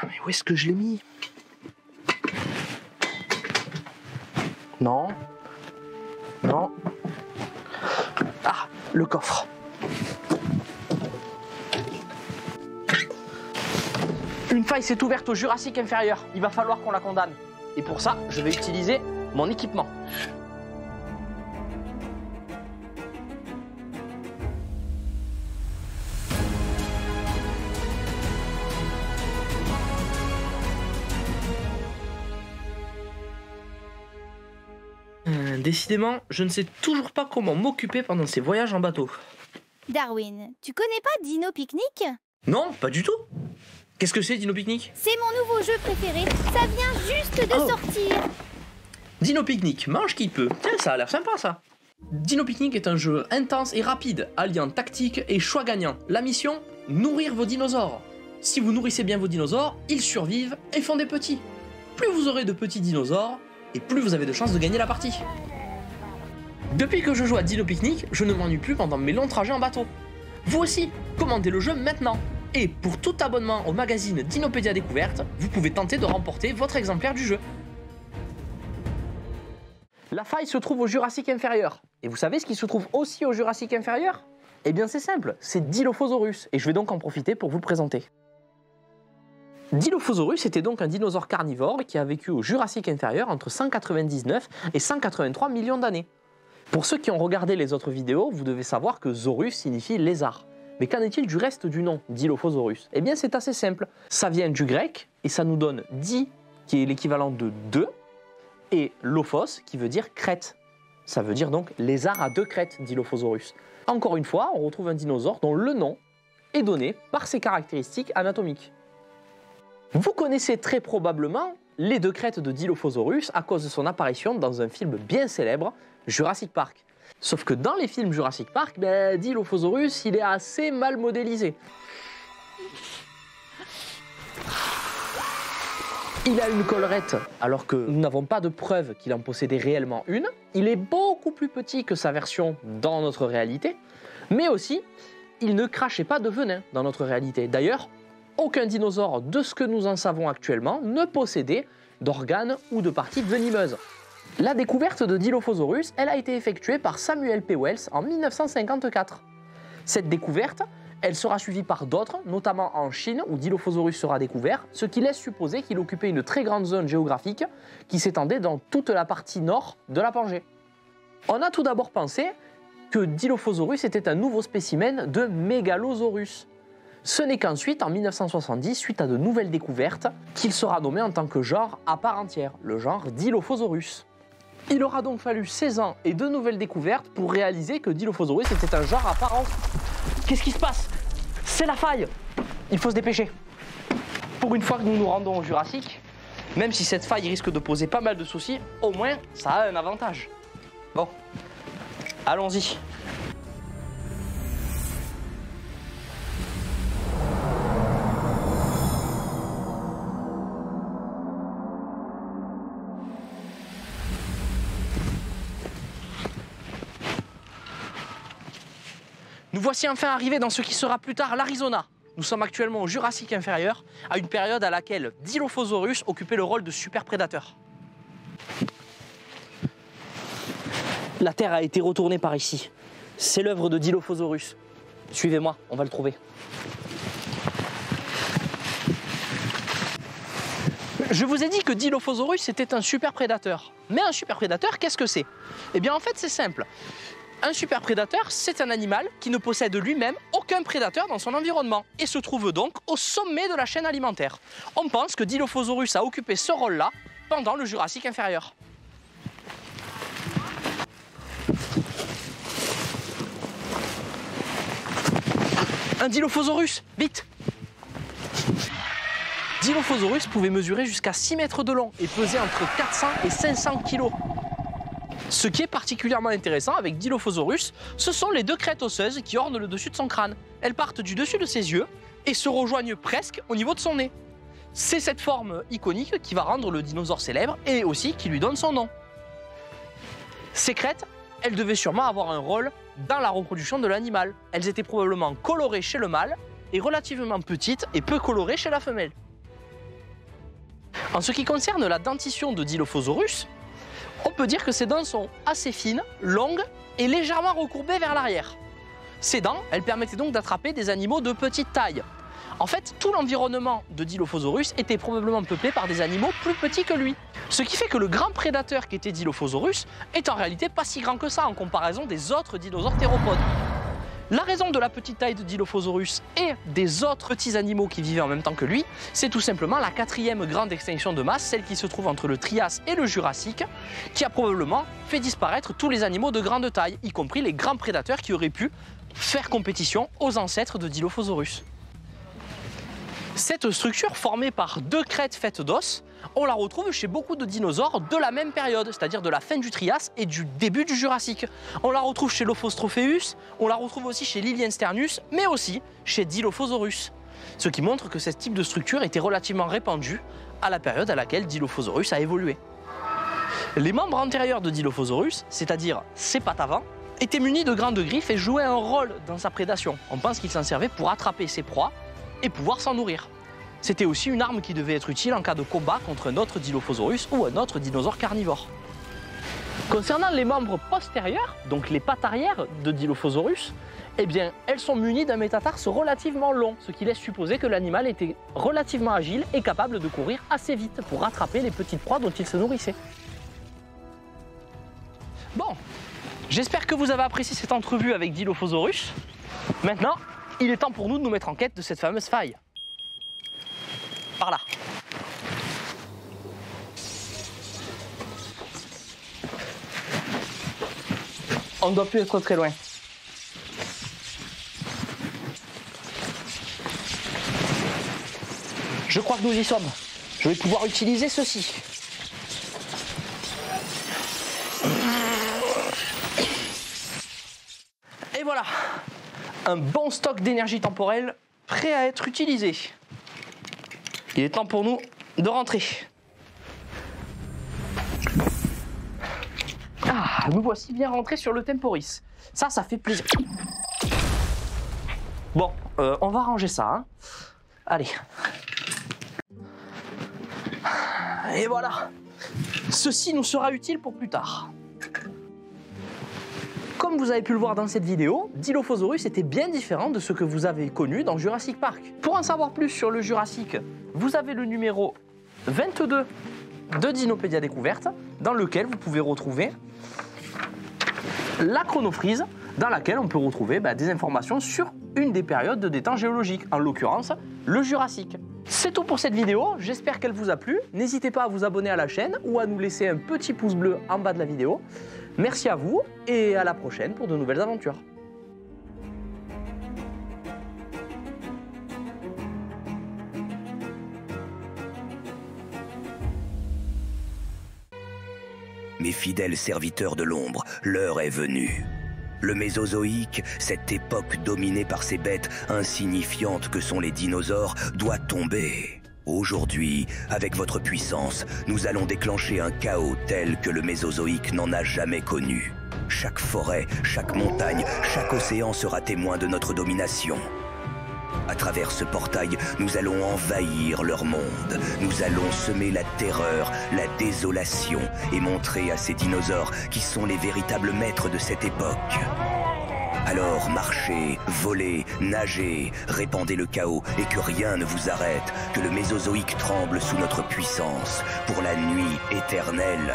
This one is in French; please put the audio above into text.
Mais où est-ce que je l'ai mis? Non. Non. Ah, le coffre. Une faille s'est ouverte au Jurassique inférieur. Il va falloir qu'on la condamne. Et pour ça, je vais utiliser mon équipement. Décidément, je ne sais toujours pas comment m'occuper pendant ces voyages en bateau. Darwin, tu connais pas Dino Picnic? Non, pas du tout. Qu'est-ce que c'est, Dino Picnic? C'est mon nouveau jeu préféré. Ça vient juste de sortir. Dino Picnic, mange qui peut. Tiens, ça a l'air sympa, ça. Dino Picnic est un jeu intense et rapide, alliant tactique et choix gagnant. La mission, nourrir vos dinosaures. Si vous nourrissez bien vos dinosaures, ils survivent et font des petits. Plus vous aurez de petits dinosaures, et plus vous avez de chances de gagner la partie. Depuis que je joue à Dino Picnic, je ne m'ennuie plus pendant mes longs trajets en bateau. Vous aussi, commandez le jeu maintenant. Et pour tout abonnement au magazine Dinopédia Découverte, vous pouvez tenter de remporter votre exemplaire du jeu. La faille se trouve au Jurassique inférieur. Et vous savez ce qui se trouve aussi au Jurassique inférieur? Eh bien c'est simple, c'est Dilophosaurus. Et je vais donc en profiter pour vous le présenter. Dilophosaurus était donc un dinosaure carnivore qui a vécu au Jurassique inférieur entre 199 et 183 millions d'années. Pour ceux qui ont regardé les autres vidéos, vous devez savoir que Saurus signifie lézard. Mais qu'en est-il du reste du nom, Dilophosaurus? Eh bien c'est assez simple. Ça vient du grec et ça nous donne di, qui est l'équivalent de deux, et lophos, qui veut dire crête. Ça veut dire donc lézard à deux crêtes, Dilophosaurus. Encore une fois, on retrouve un dinosaure dont le nom est donné par ses caractéristiques anatomiques. Vous connaissez très probablement les deux crêtes de Dilophosaurus à cause de son apparition dans un film bien célèbre, Jurassic Park. Sauf que dans les films Jurassic Park, Dilophosaurus, il est assez mal modélisé. Il a une collerette, alors que nous n'avons pas de preuve qu'il en possédait réellement une. Il est beaucoup plus petit que sa version dans notre réalité, mais aussi, il ne crachait pas de venin dans notre réalité. D'ailleurs, aucun dinosaure, de ce que nous en savons actuellement, ne possédait d'organes ou de parties venimeuses. La découverte de Dilophosaurus, elle a été effectuée par Samuel P. Wells en 1954. Cette découverte, elle sera suivie par d'autres, notamment en Chine où Dilophosaurus sera découvert, ce qui laisse supposer qu'il occupait une très grande zone géographique qui s'étendait dans toute la partie nord de la Pangée. On a tout d'abord pensé que Dilophosaurus était un nouveau spécimen de Megalosaurus. Ce n'est qu'ensuite, en 1970, suite à de nouvelles découvertes, qu'il sera nommé en tant que genre à part entière, le genre Dilophosaurus. Il aura donc fallu 16 ans et de nouvelles découvertes pour réaliser que Dilophosaurus était un genre à part entière. Qu'est-ce qui se passe? C'est la faille! Il faut se dépêcher. Pour une fois que nous nous rendons au Jurassique, même si cette faille risque de poser pas mal de soucis, au moins ça a un avantage. Bon, allons-y. Nous voici enfin arrivés dans ce qui sera plus tard l'Arizona. Nous sommes actuellement au Jurassique inférieur, à une période à laquelle Dilophosaurus occupait le rôle de super prédateur. La Terre a été retournée par ici. C'est l'œuvre de Dilophosaurus. Suivez-moi, on va le trouver. Je vous ai dit que Dilophosaurus était un super prédateur. Mais un super prédateur, qu'est-ce que c'est? Eh bien en fait c'est simple. Un super prédateur, c'est un animal qui ne possède lui-même aucun prédateur dans son environnement et se trouve donc au sommet de la chaîne alimentaire. On pense que Dilophosaurus a occupé ce rôle-là pendant le Jurassique inférieur. Un Dilophosaurus, vite! Dilophosaurus pouvait mesurer jusqu'à 6 mètres de long et peser entre 400 et 500 kg. Ce qui est particulièrement intéressant avec Dilophosaurus, ce sont les deux crêtes osseuses qui ornent le dessus de son crâne. Elles partent du dessus de ses yeux et se rejoignent presque au niveau de son nez. C'est cette forme iconique qui va rendre le dinosaure célèbre et aussi qui lui donne son nom. Ces crêtes, elles devaient sûrement avoir un rôle dans la reproduction de l'animal. Elles étaient probablement colorées chez le mâle et relativement petites et peu colorées chez la femelle. En ce qui concerne la dentition de Dilophosaurus, on peut dire que ses dents sont assez fines, longues et légèrement recourbées vers l'arrière. Ces dents, elles permettaient donc d'attraper des animaux de petite taille. En fait, tout l'environnement de Dilophosaurus était probablement peuplé par des animaux plus petits que lui. Ce qui fait que le grand prédateur qu'était Dilophosaurus est en réalité pas si grand que ça en comparaison des autres dinosaures théropodes. La raison de la petite taille de Dilophosaurus et des autres petits animaux qui vivaient en même temps que lui, c'est tout simplement la 4e grande extinction de masse, celle qui se trouve entre le Trias et le Jurassique, qui a probablement fait disparaître tous les animaux de grande taille, y compris les grands prédateurs qui auraient pu faire compétition aux ancêtres de Dilophosaurus. Cette structure formée par 2 crêtes faites d'os, on la retrouve chez beaucoup de dinosaures de la même période, c'est-à-dire de la fin du Trias et du début du Jurassique. On la retrouve chez Lophostropheus, on la retrouve aussi chez Liliensternus, mais aussi chez Dilophosaurus. Ce qui montre que ce type de structure était relativement répandu à la période à laquelle Dilophosaurus a évolué. Les membres antérieurs de Dilophosaurus, c'est-à-dire ses pattes avant, étaient munis de grandes griffes et jouaient un rôle dans sa prédation. On pense qu'il s'en servait pour attraper ses proies et pouvoir s'en nourrir. C'était aussi une arme qui devait être utile en cas de combat contre un autre Dilophosaurus ou un autre dinosaure carnivore. Concernant les membres postérieurs, donc les pattes arrière de Dilophosaurus, eh bien, elles sont munies d'un métatarse relativement long, ce qui laisse supposer que l'animal était relativement agile et capable de courir assez vite pour rattraper les petites proies dont il se nourrissait. Bon, j'espère que vous avez apprécié cette entrevue avec Dilophosaurus. Maintenant, il est temps pour nous de nous mettre en quête de cette fameuse faille. Par là. On ne doit plus être très loin. Je crois que nous y sommes. Je vais pouvoir utiliser ceci. Et voilà. Un bon stock d'énergie temporelle prêt à être utilisé. Il est temps pour nous de rentrer. Ah, nous voici bien rentrés sur le Temporis. Ça fait plaisir. Bon, on va ranger ça. Hein. Allez. Et voilà. Ceci nous sera utile pour plus tard. Comme vous avez pu le voir dans cette vidéo, Dilophosaurus était bien différent de ce que vous avez connu dans Jurassic Park. Pour en savoir plus sur le Jurassique, vous avez le numéro 22 de Dinopédia Découverte, dans lequel vous pouvez retrouver la chronofrise, dans laquelle on peut retrouver des informations sur une des périodes des temps géologiques, en l'occurrence le Jurassique. C'est tout pour cette vidéo, j'espère qu'elle vous a plu. N'hésitez pas à vous abonner à la chaîne ou à nous laisser un petit pouce bleu en bas de la vidéo. Merci à vous et à la prochaine pour de nouvelles aventures. Mes fidèles serviteurs de l'ombre, l'heure est venue. Le Mésozoïque, cette époque dominée par ces bêtes insignifiantes que sont les dinosaures, doit tomber. Aujourd'hui, avec votre puissance, nous allons déclencher un chaos tel que le Mésozoïque n'en a jamais connu. Chaque forêt, chaque montagne, chaque océan sera témoin de notre domination. À travers ce portail, nous allons envahir leur monde. Nous allons semer la terreur, la désolation et montrer à ces dinosaures qui sont les véritables maîtres de cette époque. Alors marchez, volez, nagez, répandez le chaos et que rien ne vous arrête, que le Mésozoïque tremble sous notre puissance pour la nuit éternelle.